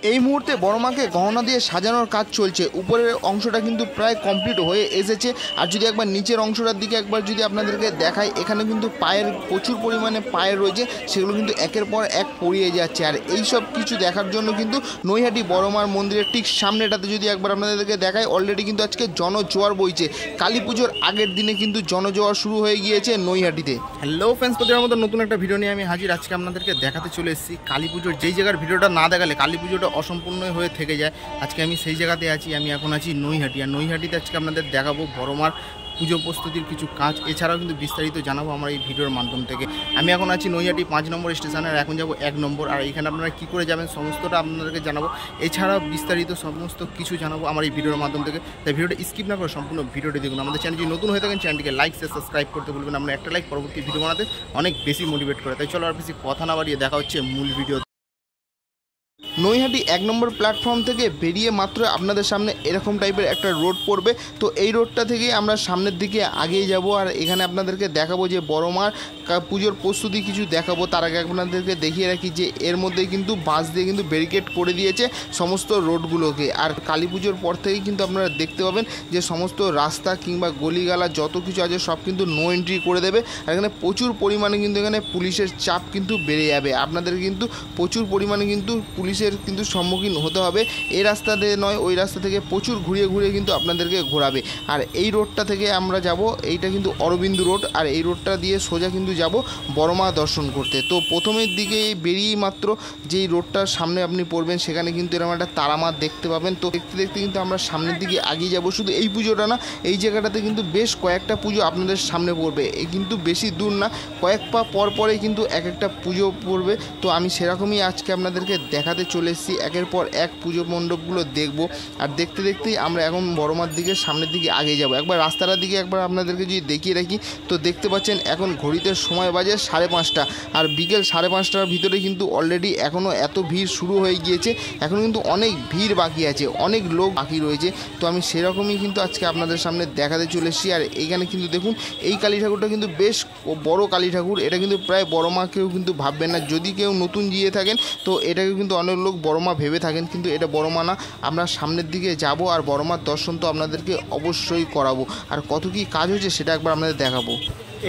এই মুহূর্তে বড় মাকে গহনা দিয়ে সাজানোর কাজ চলছে। উপরের অংশটা কিন্তু প্রায় কমপ্লিট হয়ে এসেছে। আর যদি একবার নিচের অংশটার দিকে একবার যদি আপনাদেরকে দেখাই, এখানে কিন্তু পায়ের প্রচুর পরিমাণে পায়ের রয়েছে, সেগুলো কিন্তু একের পর এক পড়িয়ে যাচ্ছে। আর এই সব কিছু দেখার জন্য কিন্তু নৈহাটি বড় মার মন্দিরের ঠিক সামনেটাতে যদি একবার আপনাদেরকে দেখাই, অলরেডি কিন্তু আজকে জনজোয়ার বইছে। কালী পুজোর আগের দিনে কিন্তু জনজোয়ার শুরু হয়ে গিয়েছে নৈহাটিতে। হ্যালো ফ্রেন্ডস, প্রতিবার মতো নতুন একটা ভিডিও নিয়ে আমি হাজির। আজকে আপনাদেরকে দেখাতে চলে এসেছি কালী পুজোর যেই জায়গার ভিডিওটা না দেখালে কালী পুজোটা অসম্পূর্ণ হয়ে থেকে যায়। আজকে আমি সেই জায়গাতে আছি, আমি এখন আছি নৈহাটি। আর নৈহাটিতে আজকে আপনাদের দেখাবো বড়মার পুজো প্রস্তুতির কিছু কাজ, এছাড়াও কিন্তু বিস্তারিত জানাবো আমার এই ভিডিওর মাধ্যম থেকে। আমি এখন আছি নৈহাটি 5 নম্বর স্টেশনে, আর এখন যাব 1 নম্বর। আর এখানে আপনারা কী করে যাবেন সমস্তটা আপনাদেরকে জানাবো, এছাড়াও বিস্তারিত সমস্ত কিছু জানাবো আমার এই ভিডিওর মাধ্যম থেকে। তাই ভিডিওটা স্কিপ না করে সম্পূর্ণ ভিডিওটি দেখুন। আমাদের চ্যানেল যদি নতুন হয়ে থাকেন চ্যানেলটিকে লাইক শেয়ার সাবস্ক্রাইব করতে ভুলবেন। আমরা একটা লাইক পরবর্তী ভিডিও বানাতে অনেক বেশি মোটিভেট করে। তাই চলো আর বেশি কথা না বাড়িয়ে দেখা হচ্ছে মূল ভিডিও। নৈহাটি 1 নম্বর প্ল্যাটফর্ম থেকে বেরিয়ে মাত্র আপনাদের সামনে এরকম টাইপের একটা রোড পড়বে। তো এই রোডটা থেকে আমরা সামনের দিকে আগিয়ে যাব। আর এখানে আপনাদেরকে দেখাবো যে বড় মার পুজোর প্রস্তুতি কিছু দেখাবো। তার আগে আপনাদেরকে দেখিয়ে রাখি যে এর মধ্যে কিন্তু বাঁশ দিয়ে কিন্তু ব্যারিকেড করে দিয়েছে সমস্ত রোডগুলোকে। আর কালী পুজোর পর থেকেই কিন্তু আপনারা দেখতে পাবেন যে সমস্ত রাস্তা কিংবা গলিগালা যত কিছু আছে সব কিন্তু নো এন্ট্রি করে দেবে। আর এখানে প্রচুর পরিমাণে কিন্তু এখানে পুলিশের চাপ কিন্তু বেড়ে যাবে। আপনাদের কিন্তু প্রচুর পরিমাণে কিন্তু পুলিশের কিন্তু সম্মুখীন হতে হবে। এই রাস্তাতে নয়, ওই রাস্তা থেকে প্রচুর ঘুরিয়ে ঘুরিয়ে কিন্তু আপনাদেরকে ঘোরাবে। আর এই রোডটা থেকে আমরা যাব, এইটা কিন্তু অরবিন্দু রোড। আর এই রোডটা দিয়ে সোজা কিন্তু যাব বড় মা দর্শন করতে। তো প্রথমের দিকে বেরিয়েই মাত্র যেই রোডটার সামনে আপনি পড়বেন, সেখানে কিন্তু এরকম একটা তারামা দেখতে পাবেন। তো দেখতে দেখতে কিন্তু আমরা সামনের দিকে এগিয়ে যাব। শুধু এই পুজোটা না, এই জায়গাটাতে কিন্তু বেশ কয়েকটা পুজো আপনাদের সামনে পড়বে। এই কিন্তু বেশি দূর না, কয়েক পা পর পরেই কিন্তু এক একটা পুজো পড়বে। তো আমি সেরকমই আজকে আপনাদেরকে দেখাতে চলে এসেছি। একের পর এক পুজো মণ্ডপগুলো দেখব। আর দেখতে দেখতেই আমরা এখন বড়মার দিকে সামনের দিকে এগিয়ে যাব। একবার রাস্তাটার দিকে একবার আপনাদেরকে যদি দেখিয়ে রাখি, তো দেখতে পাচ্ছেন এখন ঘড়িতে সময় বাজে 5:30। আর বিকেল 5:30টার ভিতরে কিন্তু অলরেডি এখনও এত ভিড় শুরু হয়ে গিয়েছে। এখন কিন্তু অনেক ভিড় বাকি আছে, অনেক লোক বাকি রয়েছে। তো আমি সেরকমই কিন্তু আজকে আপনাদের সামনে দেখাতে চলে এসেছি। আর এইখানে কিন্তু দেখুন, এই কালী ঠাকুরটা কিন্তু বেশ বড় কালী ঠাকুর। এটা কিন্তু প্রায় বড় মা কেউ কিন্তু ভাববেন না। যদি কেউ নতুন গিয়ে থাকেন তো এটাকে কিন্তু অনেক লোক বড় মা ভেবে থাকেন, কিন্তু এটা বড় মা না। আমরা সামনের দিকে যাব আর বড় মার দর্শন তো আপনাদেরকে অবশ্যই করাবো। আর কত কী কাজ হয়েছে সেটা একবার আপনাদের দেখাবো।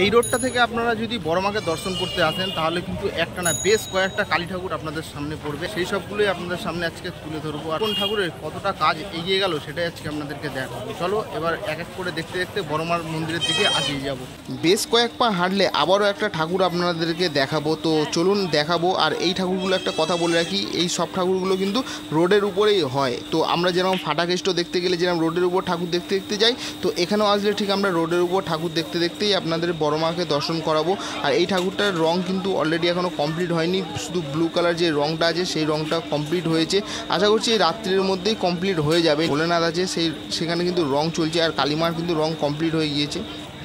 এই রোডটা থেকে আপনারা যদি বড় মাকে দর্শন করতে আসেন, তাহলে কিন্তু একটা না বেশ কয়েকটা কালী ঠাকুর আপনাদের সামনে পড়বে। সেই সবগুলোই আপনাদের সামনে আজকে তুলে ধরবো। আর কোন ঠাকুরের কতটা কাজ এগিয়ে গেল সেটাই আজকে আপনাদেরকে দেখাবো। চলো এবার এক এক করে দেখতে দেখতে বড় মার মন্দিরের দিকে এগিয়ে যাব। বেশ কয়েক পা হাঁটলে আবারও একটা ঠাকুর আপনাদেরকে দেখাবো। তো চলুন দেখাবো। আর এই ঠাকুরগুলো একটা কথা বলে রাখি, এই সব ঠাকুরগুলো কিন্তু রোডের উপরেই হয়। তো আমরা যেরকম ফাটাকেষ্ট দেখতে গেলে যেরকম রোডের উপর ঠাকুর দেখতে দেখতে যাই, তো এখানেও আসলে ঠিক আমরা রোডের উপর ঠাকুর দেখতে দেখতেই আপনাদের বড় মাকে দর্শন করাবো। আর এই ঠাকুরটার রং কিন্তু অলরেডি এখনও কমপ্লিট হয়নি, শুধু ব্লু কালার যে রংটা আছে সেই রংটা কমপ্লিট হয়েছে। আশা করছি এই রাত্রির মধ্যেই কমপ্লিট হয়ে যাবে। ভোলেনাথ আছে সেখানে কিন্তু রং চলছে, আর কালীমার কিন্তু রং কমপ্লিট হয়ে গিয়েছে।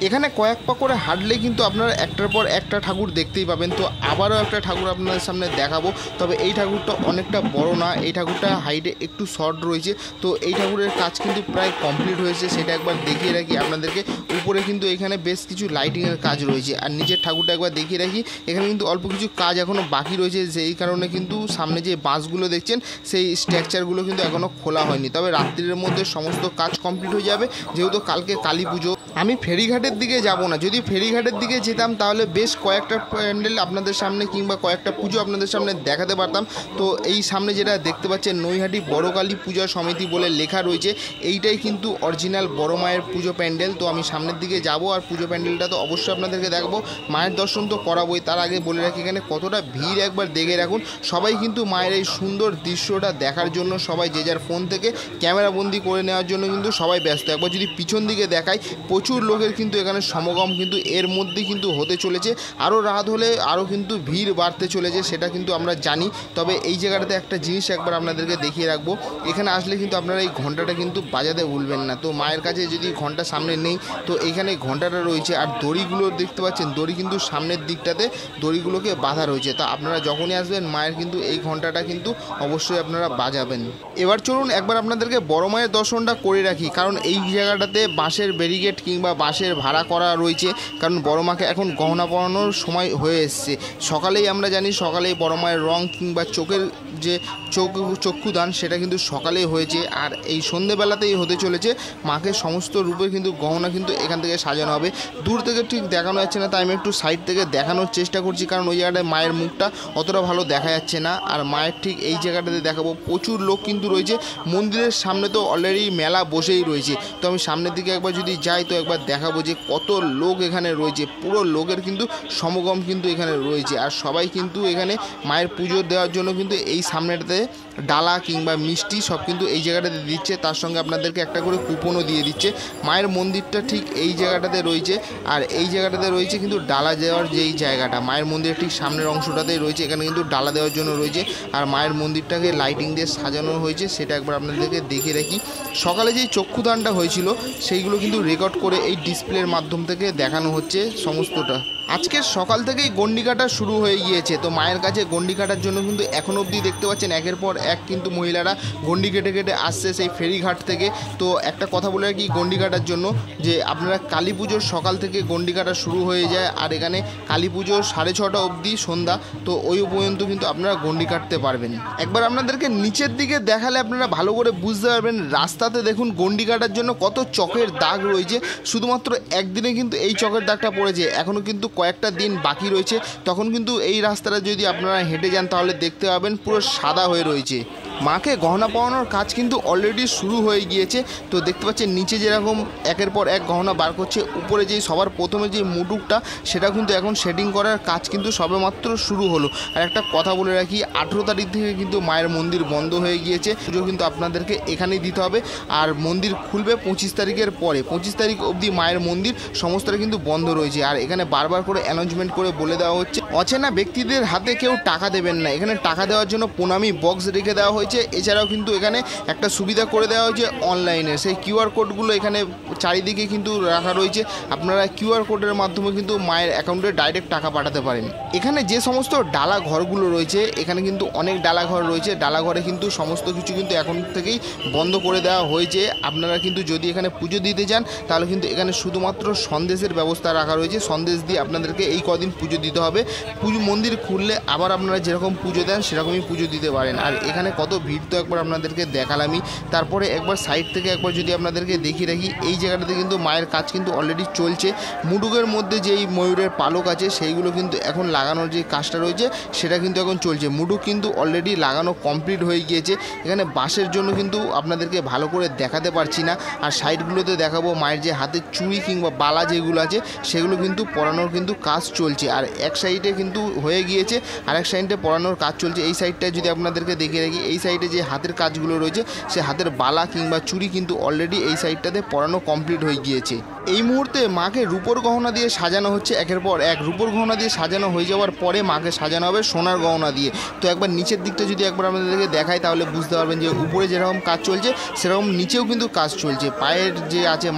এখানে কয়েক পা করে হাঁটলে কিন্তু আপনারা একটার পর একটা ঠাকুর দেখতেই পাবেন। তো আবারও একটা ঠাকুর আপনাদের সামনে দেখাবো, তবে এই ঠাকুরটা অনেকটা বড় না, এই ঠাকুরটা হাইটে একটু শর্ট রয়েছে। তো এই ঠাকুরের কাজ কিন্তু প্রায় কমপ্লিট হয়েছে, সেটা একবার দেখিয়ে রাখি আপনাদেরকে। উপরে কিন্তু এখানে বেশ কিছু লাইটিংয়ের কাজ রয়েছে। আর নিচের ঠাকুরটা একবার দেখিয়ে রাখি, এখানে কিন্তু অল্প কিছু কাজ এখনও বাকি রয়েছে। সেই কারণে কিন্তু সামনে যে বাঁশগুলো দেখছেন সেই স্ট্রাকচারগুলো কিন্তু এখনও খোলা হয়নি। তবে রাত্রির মধ্যে সমস্ত কাজ কমপ্লিট হয়ে যাবে, যেহেতু কালকে কালী পুজো। আমি ফেরিঘাটের দিকে যাব না, যদি ফেরিঘাটের দিকে যেতাম তাহলে বেশ কয়েকটা প্যান্ডেল আপনাদের সামনে কিংবা কয়েকটা পুজো আপনাদের সামনে দেখাতে পারতাম। তো এই সামনে যেটা দেখতে পাচ্ছেন নৈহাটি বড় কালী পূজা সমিতি বলে লেখা রয়েছে, এইটাই কিন্তু অরিজিনাল বড় মায়ের পুজো প্যান্ডেল। তো আমি সামনের দিকে যাব আর পুজো প্যান্ডেলটা তো অবশ্যই আপনাদেরকে দেখাবো, মায়ের দর্শন তো করাবোই। তার আগে বলে রাখি এখানে কতটা ভিড় একবার দেখে রাখুন। সবাই কিন্তু মায়ের এই সুন্দর দৃশ্যটা দেখার জন্য সবাই যে যার ফোন থেকে ক্যামেরাবন্দি করে নেওয়ার জন্য কিন্তু সবাই ব্যস্ত। একবার যদি পিছন দিকে দেখাই, প্রচুর লোকের কিন্তু এখানে সমাগম কিন্তু এর মধ্যে কিন্তু হতে চলেছে। আরও রাত হলে আরও কিন্তু ভিড় বাড়তে চলেছে, সেটা কিন্তু আমরা জানি। তবে এই জায়গাটাতে একটা জিনিস একবার আপনাদেরকে দেখিয়ে রাখবো, এখানে আসলে কিন্তু আপনারা এই ঘন্টাটা কিন্তু বাজাতে ভুলবেন না। তো মায়ের কাছে যদি ঘন্টা সামনে নেই, তো এখানে ঘন্টাটা রয়েছে। আর দড়িগুলো দেখতে পাচ্ছেন, দড়ি কিন্তু সামনের দিকটাতে দড়িগুলোকে বাঁধা রয়েছে। তো আপনারা যখনই আসবেন মায়ের কিন্তু এই ঘন্টাটা কিন্তু অবশ্যই আপনারা বাজাবেন। এবার চলুন একবার আপনাদেরকে বড় মায়ের দর্শনটা করে রাখি, কারণ এই জায়গাটাতে বাঁশের ব্যারিকেড কিংবা বাঁশের ভাড়া করা রয়েছে, কারণ বড় মাকে এখন গহনা পরানোর সময় হয়ে এসছে। সকালেই আমরা জানি সকালেই বড় মায়ের রং কিংবা চোখের যে চক্ষুদান সেটা কিন্তু সকালেই হয়েছে, আর এই সন্ধেবেলাতেই হতে চলেছে। মাকে সমস্ত রূপে কিন্তু গহনা কিন্তু এখান থেকে সাজানো হবে। দূর থেকে ঠিক দেখানো যাচ্ছে না, তাই আমি একটু সাইড থেকে দেখানোর চেষ্টা করছি, কারণ ওই জায়গাটায় মায়ের মুখটা অতটা ভালো দেখা যাচ্ছে না। আর মায়ের ঠিক এই জায়গাটাতে দেখাবো, প্রচুর লোক কিন্তু রয়েছে। মন্দিরের সামনে তো অলরেডি মেলা বসেই রয়েছে, তো আমি সামনের দিকে একবার যদি যাই তো একবার দেখাবো যে কত লোক এখানে রয়েছে। পুরো লোকের কিন্তু সমাগম কিন্তু এখানে রয়েছে, আর সবাই কিন্তু এখানে মায়ের পুজো দেওয়ার জন্য কিন্তু এই সামনেটাতে ডালা কিংবা মিষ্টি সব কিন্তু এই জায়গাটাতে দিচ্ছে। তার সঙ্গে আপনাদেরকে একটা করে কুপনও দিয়ে দিচ্ছে। মায়ের মন্দিরটা ঠিক এই জায়গাটাতে রয়েছে, আর এই জায়গাটাতে রয়েছে কিন্তু ডালা দেওয়ার যেই জায়গাটা, মায়ের মন্দিরের ঠিক সামনের অংশটাতেই রয়েছে, এখানে কিন্তু ডালা দেওয়ার জন্য রয়েছে। আর মায়ের মন্দিরটাকে লাইটিং দিয়ে সাজানো হয়েছে, সেটা একবার আপনাদেরকে দেখে রাখি। সকালে যেই চক্ষুদানটা হয়েছিল সেইগুলো কিন্তু রেকর্ড করে এই ডিসপ্লের মাধ্যম থেকে দেখানো হচ্ছে সমস্তটা। আজকের সকাল থেকেই গন্ডি কাটা শুরু হয়ে গিয়েছে, তো মায়ের কাছে গন্ডি কাটার জন্য কিন্তু এখন অবধি দেখতে পাচ্ছেন একের পর এক কিন্তু মহিলারা গন্ডি কেটে কেটে আসছে সেই ফেরিঘাট থেকে। তো একটা কথা বলে রাখি গন্ডি কাটার জন্য, যে আপনারা কালী পুজোর সকাল থেকে গন্ডি কাটা শুরু হয়ে যায়, আর এখানে কালী পুজোর 6:30 অবধি সন্ধ্যা, তো ওই পর্যন্ত কিন্তু আপনারা গন্ডি কাটতে পারবেন। একবার আপনাদেরকে নিচের দিকে দেখালে আপনারা ভালো করে বুঝতে পারবেন। রাস্তাতে দেখুন গন্ডি কাটার জন্য কত চকের দাগ রয়েছে, শুধুমাত্র একদিনে কিন্তু এই চকের দাগটা পড়েছে, এখনও কিন্তু কয়েকটা দিন বাকি রয়েছে। তখন কিন্তু এই রাস্তাটা যদি আপনারা হেঁটে যান তাহলে দেখতে পাবেন পুরো সাদা হয়ে রয়েছে। মাকে গহনা পরানোর কাজ কিন্তু অলরেডি শুরু হয়ে গিয়েছে। তো দেখতে পাচ্ছেন নিচে যেরকম একের পর এক গহনা বার করছে, উপরে যেই সবার প্রথমে যে মুটুকটা সেটা কিন্তু এখন সেটিং করার কাজ কিন্তু সবেমাত্র শুরু হলো। আর একটা কথা বলে রাখি, 18 তারিখ থেকে কিন্তু মায়ের মন্দির বন্ধ হয়ে গিয়েছে, পুজো কিন্তু আপনাদেরকে এখানেই দিতে হবে। আর মন্দির খুলবে 25 তারিখের পরে, 25 তারিখ অবধি মায়ের মন্দির সমস্তটা কিন্তু বন্ধ রয়েছে। আর এখানে বারবার করে অ্যানাউন্সমেন্ট করে বলে দেওয়া হচ্ছে অচেনা ব্যক্তিদের হাতে কেউ টাকা দেবেন না। এখানে টাকা দেওয়ার জন্য প্রণামী বক্স রেখে দেওয়া হয়েছে। এছাড়াও কিন্তু এখানে একটা সুবিধা করে দেওয়া হয়েছে অনলাইনে, সেই কিউআর কোডগুলো এখানে চারিদিকে কিন্তু রাখা রয়েছে। আপনারা কিউআর কোডের মাধ্যমে কিন্তু মায়ের অ্যাকাউন্টে ডাইরেক্ট টাকা পাঠাতে পারেন। এখানে যে সমস্ত ডালা ঘরগুলো রয়েছে, এখানে কিন্তু অনেক ডালা ঘর রয়েছে। ডালা ঘরে কিন্তু সমস্ত কিছু কিন্তু এখন থেকেই বন্ধ করে দেওয়া হয়েছে। আপনারা কিন্তু যদি এখানে পুজো দিতে যান তাহলে কিন্তু এখানে শুধুমাত্র সন্দেশের ব্যবস্থা রাখা রয়েছে। সন্দেশ দিয়ে আপনাদেরকে এই কদিন পুজো দিতে হবে। পুজো মন্দির খুললে আবার আপনারা যেরকম পুজো দেন সেরকমই পুজো দিতে পারেন। আর এখানে কত ভিড় তো একবার আপনাদেরকে দেখালামই। তারপরে একবার সাইড থেকে একবার যদি আপনাদেরকে দেখিয়ে রাখি, এই জায়গাটাতে কিন্তু মায়ের কাজ কিন্তু অলরেডি চলছে। মুডুকের মধ্যে যেই ময়ূরের পালক আছে সেইগুলো কিন্তু এখন লাগানোর যে কাজটা রয়েছে সেটা কিন্তু এখন চলছে। মুডুক কিন্তু অলরেডি লাগানো কমপ্লিট হয়ে গিয়েছে। এখানে বাঁশের জন্য কিন্তু আপনাদেরকে ভালো করে দেখাতে পারছি না। আর সাইডগুলোতে দেখাবো মায়ের যে হাতের চুড়ি কিংবা বালা যেগুলো আছে সেগুলো কিন্তু পরানোর কিন্তু কাজ চলছে। আর এক সাইডে কিন্তু হয়ে গিয়েছে, আর এক সাইডে পরানোর কাজ চলছে। এই সাইডটা যদি আপনাদেরকে দেখিয়ে রাখি, এই সাইডে যে হাতের কাজগুলো রয়েছে সে হাতের বালা কিংবা চুড়ি কিন্তু অলরেডি এই সাইডটাতে পরানো কমপ্লিট হয়ে গিয়েছে। এই মুহূর্তে মাকে রূপোর গহনা দিয়ে সাজানো হচ্ছে একের পর এক। রূপোর গহনা দিয়ে সাজানো হয়ে যাওয়ার পরে মাকে সাজানো হবে সোনার গহনা দিয়ে। তো একবার নিচের দিকটা যদি একবার আপনাদেরকে দেখাই তাহলে বুঝতে পারবেন যে উপরে যেরকম কাজ চলছে সেরকম নিচেও কিন্তু কাজ চলছে। পায়ের যে আছে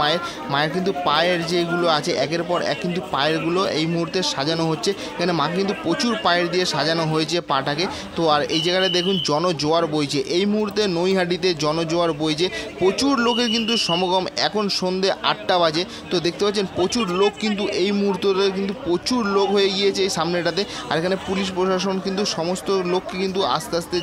মায়ের কিন্তু পায়ের যেগুলো আছে একের পর এক কিন্তু পায়েরগুলো এই মুহূর্তে সাজানো হচ্ছে। এখানে মাকে কিন্তু প্রচুর পায়ের দিয়ে সাজানো হয়েছে পাটাকে। তো আর এই জায়গাটা দেখুন জনজোয়ার বইছে, এই মুহূর্তে নৈহাটিতে জনজোয়ার বইছে। প্রচুর লোকের কিন্তু সমাগম, এখন সন্ধ্যে 8টা বাজে। তো দেখতে পাচ্ছেন প্রচুর লোক কিন্তু এই মুহূর্তে কিন্তু প্রচুর লোক হয়ে গিয়েছে এই সামনেটাতে। আর এখানে পুলিশ প্রশাসন কিন্তু সমস্ত লোককে কিন্তু আস্তে আস্তে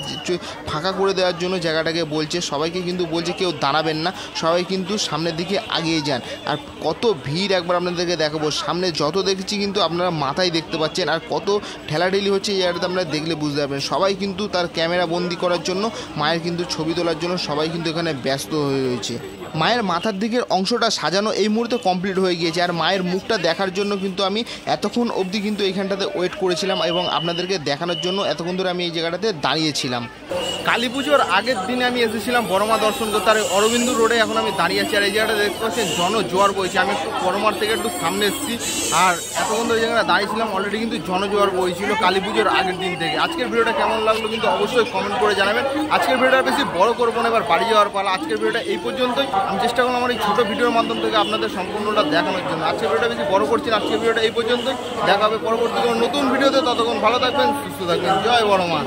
ফাঁকা করে দেওয়ার জন্য জায়গাটাকে বলছে। সবাইকে কিন্তু বলছে কেউ দাঁড়াবেন না, সবাই কিন্তু সামনের দিকে আগিয়ে যান। আর কত ভিড় একবার আপনাদেরকে দেখাবো। সামনে যত দেখছি কিন্তু আপনারা মাথায় দেখতে পাচ্ছেন, আর কত ঠেলাঠেলি হচ্ছে এই জায়গাটাতে আপনারা দেখলে বুঝতে পারবেন। সবাই কিন্তু তার ক্যামেরা বন্দি করার জন্য, মায়ের কিন্তু ছবি তোলার জন্য সবাই কিন্তু এখানে ব্যস্ত হয়ে রয়েছে। মায়ের মাথার দিকের অংশটা সাজানো এই মুহূর্তে কমপ্লিট হয়ে গিয়েছে। আর মায়ের মুখটা দেখার জন্য কিন্তু আমি এতক্ষণ অবধি কিন্তু এইখানটাতে ওয়েট করেছিলাম, এবং আপনাদেরকে দেখানোর জন্য এতক্ষণ ধরে আমি এই জায়গাটাতে দাঁড়িয়েছিলাম। কালী পুজোর আগের দিনে আমি এসেছিলাম বড়মা দর্শন করতে, আর অরবিন্দু রোডে এখন আমি দাঁড়িয়ে আছি। আর এই জায়গাটা দেখতে পাচ্ছেন জনজোয়ার বইছে। আমি একটু বড়মার থেকে একটু সামনে এসেছি, আর এতক্ষণ ধরে এই জায়গাটা দাঁড়িয়েছিলাম। অলরেডি কিন্তু জনজোয়ার বইছিল কালী পুজোর আগের দিন থেকে। আজকের ভিডিওটা কেমন লাগলো কিন্তু অবশ্যই কমেন্ট করে জানাবেন। আজকের ভিডিওটা বেশি বড় করবো না, এবার বাড়ি যাওয়ার পালা। আজকের ভিডিওটা এই পর্যন্তই। আমি চেষ্টা করলাম আমার এই ছোটো ভিডিওর মাধ্যম থেকে আপনাদের সম্পূর্ণটা দেখানোর জন্য। আজকের ভিডিওটা বেশি বড় করছি না, আজকের ভিডিওটা এই পর্যন্তই। দেখা হবে পরবর্তী কোনো নতুন ভিডিওতে। ততক্ষণ ভালো থাকবেন, সুস্থ থাকবেন। জয় বড়মা।